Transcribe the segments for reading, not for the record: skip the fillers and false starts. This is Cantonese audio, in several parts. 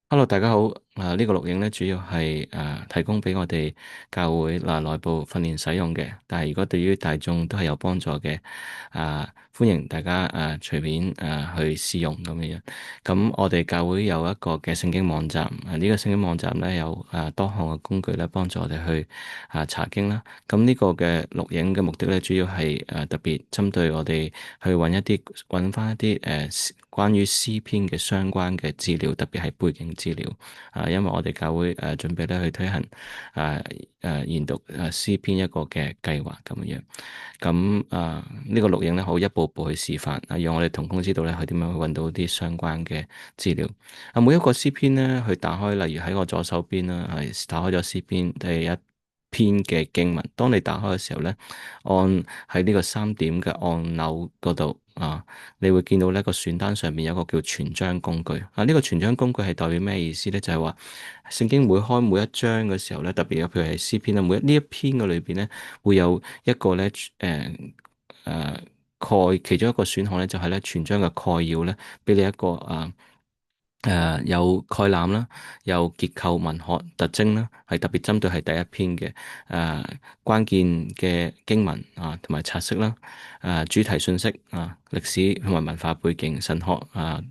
Hello，大家好。呢個錄影咧主要係提供俾我哋教會內部訓練使用嘅，但係如果對於大眾都係有幫助嘅，歡迎大家隨便去試用咁樣樣。咁我哋教會有一個嘅聖經網站，呢個聖經網站咧有多項嘅工具咧幫助我哋去查經啦。咁呢個嘅錄影嘅目的咧主要係特別針對我哋去揾翻一啲關於詩篇嘅相關嘅資料，特別係背景資料。因為我哋教會準備咧去推行研讀詩篇一個嘅計劃咁樣樣。咁呢個錄影咧好一步步去示範，讓我哋同工知道咧佢點樣去揾到啲相關嘅資料。每一個詩篇咧，去打開，例如喺我左手邊啦，係打開咗詩篇第一篇嘅經文。當你打開嘅時候咧，按喺呢個三點嘅按鈕嗰度你會見到呢個選單上面有一個叫全章工具。呢個全章工具係代表咩意思咧？就係話聖經每開每一章嘅時候咧，特別譬如係詩篇啦，呢一篇嘅裏邊咧，會有一個咧其中一個選項咧，就係咧全章嘅概要咧，俾你一個有概覽啦，有結構文學特徵啦，係特別針對係第一篇嘅關鍵嘅經文同埋察識啦，主題信息歷史同埋文化背景、神學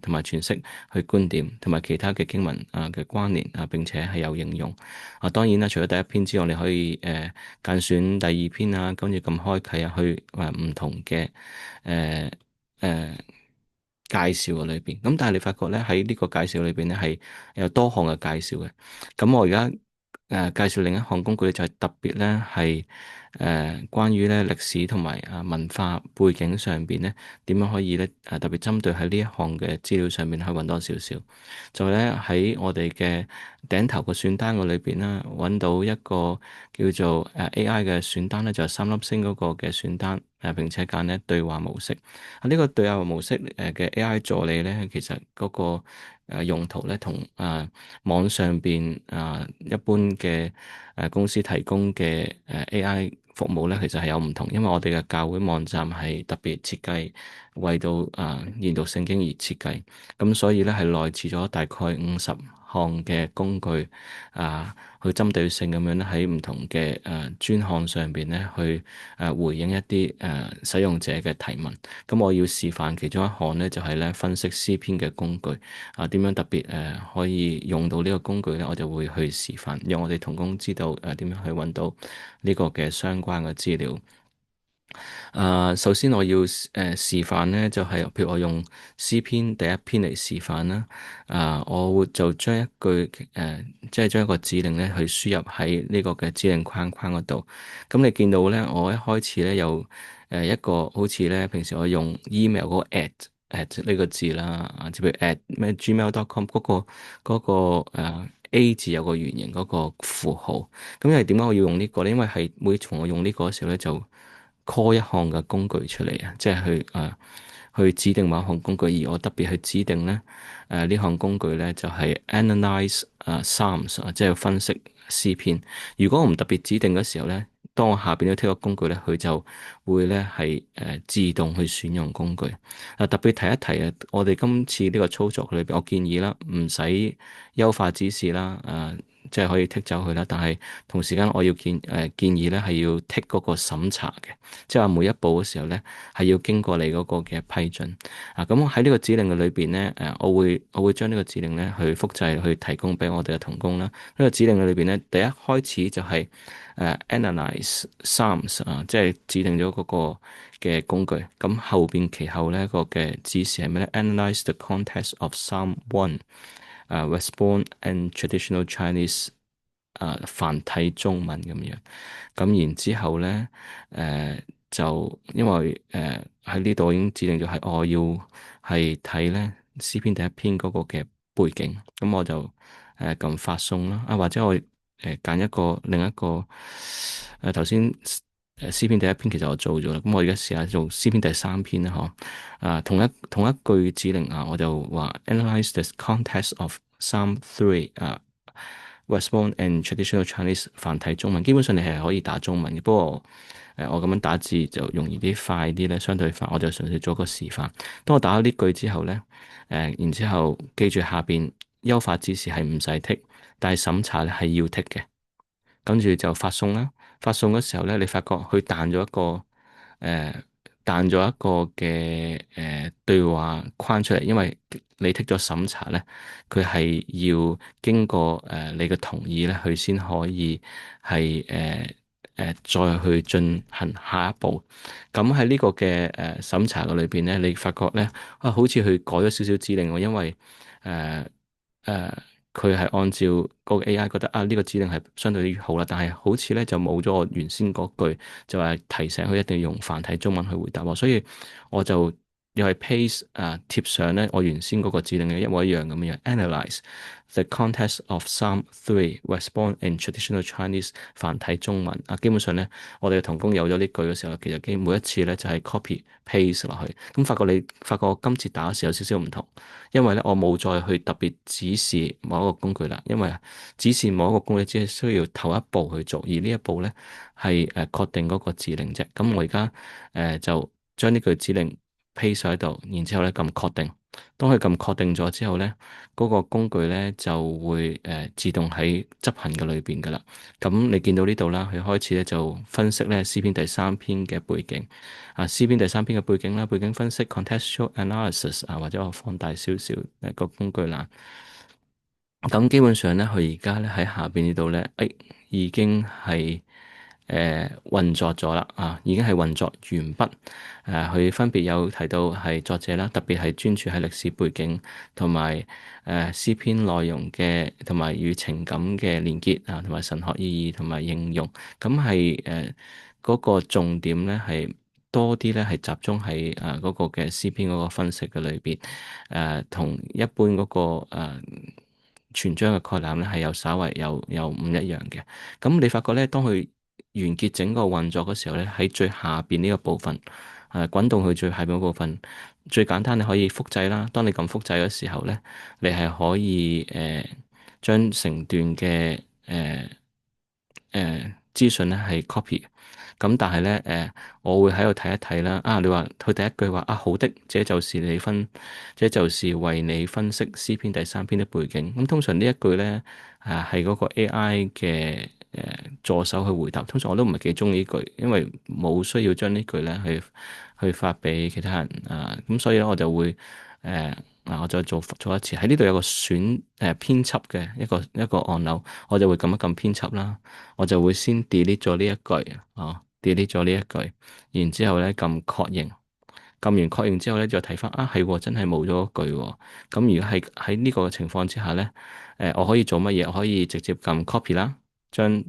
同埋詮釋去觀點同埋其他嘅經文嘅關聯並且係有應用當然啦，除咗第一篇之外，你可以揀選第二篇跟住撳開啟去唔同嘅誒誒介紹嘅裏邊，咁但係你發覺咧喺呢個介紹裏邊咧係有多項嘅介紹嘅。咁我而家介紹另一項工具咧就係特別咧係關於咧歷史同埋文化背景上邊咧點樣可以咧特別針對喺呢一項嘅資料上面去揾多少少。就咧喺我哋嘅頂頭個選單個裏邊啦，揾到一個叫做AI 嘅選單咧，就係三粒星嗰個嘅選單並且揀咧對話模式。呢個對話模式嘅 AI 助理咧，其實嗰個用途咧，同網上邊一般嘅公司提供嘅AI 服務咧，其實係有唔同。因為我哋嘅教會網站係特別設計為到研讀聖經而設計，咁所以咧係內置咗大概50項嘅工具去針對性咁樣咧喺唔同嘅專項上邊咧去回應一啲使用者嘅提問。咁我要示範其中一項咧，就係咧分析詩篇嘅工具點樣特別可以用到呢個工具咧，我就會去示範，讓我哋同工知道點樣去揾到呢個嘅相關嘅資料。首先我要示範咧，就係譬如我用詩篇第一篇嚟示範啦。我會就將一句即係將一個指令咧去輸入喺呢個嘅指令框框嗰度。咁你見到咧，我一開始咧有一個好似咧平時我用 email 嗰個 at 呢個字啦，即譬如 at 咩 gmail.com 嗰個 A 字有個圓形嗰個符號。咁因為點解我要用呢個咧？因為係每次我用呢個嘅時候咧就 call 一項嘅工具出嚟即係去指定某一項工具，而我特別去指定咧呢項工具咧就係 analyze Psalms 即係分析詩篇。如果我唔特別指定嘅時候咧，當我下邊都推個工具咧，佢就會咧係自動去選用工具。特別提一提我哋今次呢個操作裏邊，我建議啦，唔使優化指示啦，即係可以剔走佢啦。但係同時間我要建議咧係要剔嗰個審查嘅，即係話每一步嘅時候咧係要經過你嗰個嘅批准。咁喺呢個指令嘅裏邊咧，我會將呢個指令咧去複製去提供俾我哋嘅同工啦。呢個指令嘅裏邊咧，第一開始就係analyze Psalms 即係指定咗嗰個嘅工具。咁後邊其後咧個嘅指示係咩咧？Analyze the context of Psalm 1。Westborn and Traditional Chinese 繁體中文咁樣，咁然之後咧就因為喺呢度已經指定咗係我要係睇咧詩篇第一篇嗰個嘅背景，咁我就撳發送啦，或者我揀一個另一個頭先詩篇第一篇其實我做咗啦，咁我而家試下做詩篇第三篇啦，同一句指令我就話 analyze the context of Psalm 3Westborn and Traditional Chinese 繁體中文，基本上你係可以打中文嘅，不過我咁樣打字就容易啲快啲咧，相對快，我就純粹做個示範。當我打咗呢句之後咧，然之後記住下邊優化指示係唔使剔，但係審查咧係要剔嘅。跟住就發送啦。發送嘅時候咧，你發覺佢誒彈咗一個嘅對話框出嚟，因為你剔咗審查咧，佢係要經過你嘅同意咧，佢先可以係再去進行下一步。咁喺呢個嘅審查嘅裏邊咧，你發覺咧啊，好似佢改咗少少指令喎，因為誒誒佢係按照嗰個 AI 覺得啊，呢個指令係相對於好啦，但係好似咧就冇咗我原先嗰句，就係提醒佢一定要用繁體中文去回答喎，所以我就又係 paste 貼上咧我原先嗰個指令嘅一模一樣咁樣，analyze the context of Psalm 3 respond in traditional Chinese 繁體中文啊，基本上咧我哋嘅同工有咗呢句嘅時候，其實每一次咧就係 copy paste 落去，咁發覺我今次打嘅時候有少少唔同。因為咧，我冇再去特別指示某一個工具啦，因為指示某一個工具只係需要頭一步去做，而呢一步咧係確定嗰個指令啫。咁我而家就將呢句指令 paste 喺度，然之後咧撳確定。當佢撳確定咗之後咧，嗰個工具咧就會自動喺執行嘅裏邊噶啦。咁你見到呢度啦，佢開始咧就分析咧詩篇第三篇嘅背景。詩篇第三篇嘅背景啦，背景分析 contextual analysis 或者我放大少少個工具欄。咁基本上咧，佢而家咧喺下邊呢度咧，已經係運作咗啦，已經係運作完畢。佢分別有提到係作者啦，特別係專注喺歷史背景同埋詩篇內容嘅，同埋與情感嘅連結同埋神學意義同埋應用。咁係嗰個重點咧係多啲咧係集中喺嗰個嘅詩篇嗰個分析嘅裏邊，同一般嗰個全章嘅概覽咧係有稍為有唔一樣嘅。咁你發覺咧，當佢完結整個運作嘅時候咧，喺最下邊呢個部分，滾動去最下邊嗰部分，最簡單你可以複製啦。當你撳複製嘅時候咧，你係可以將成段嘅資訊咧係 copy。咁但係咧，我會喺度睇一睇啦。你話佢第一句話好的，這就是為你分析詩篇第三篇的背景。咁通常呢一句咧，係嗰個 AI 嘅助手去回答。通常我都唔係幾中意呢句，因為冇需要將呢句咧去發俾其他人咁所以咧我就會我再做一次。喺呢度有個編輯嘅一個按鈕，我就會撳一撳編輯啦。我就會先 delete 咗呢一句delete 咗呢一句，然之後咧撳確認，撳完確認之後咧就睇翻係喎，真係冇咗一句喎。咁如果係喺呢個情況之下咧，我可以做乜嘢？我可以直接撳 copy 啦，將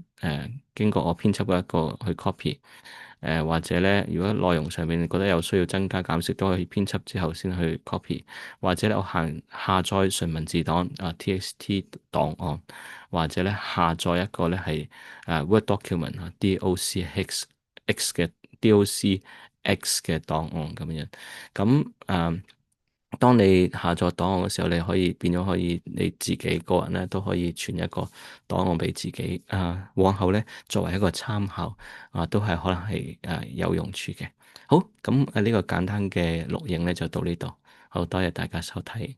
經過我編輯嘅一個去 copy。或者咧，如果內容上面你覺得有需要增加減少，都可以編輯之後先去 copy。或者咧，我下載純文字檔TXT 檔案，或者咧下載一個咧係Word document DOCX 嘅 DOCX 嘅檔案咁樣。咁當你下載檔案嘅時候，你可以變咗可以你自己個人咧都可以傳一個檔案俾自己往後咧作為一個參考都係可能係有用處嘅。好，咁呢個簡單嘅錄影咧就到呢度，好多謝大家收睇。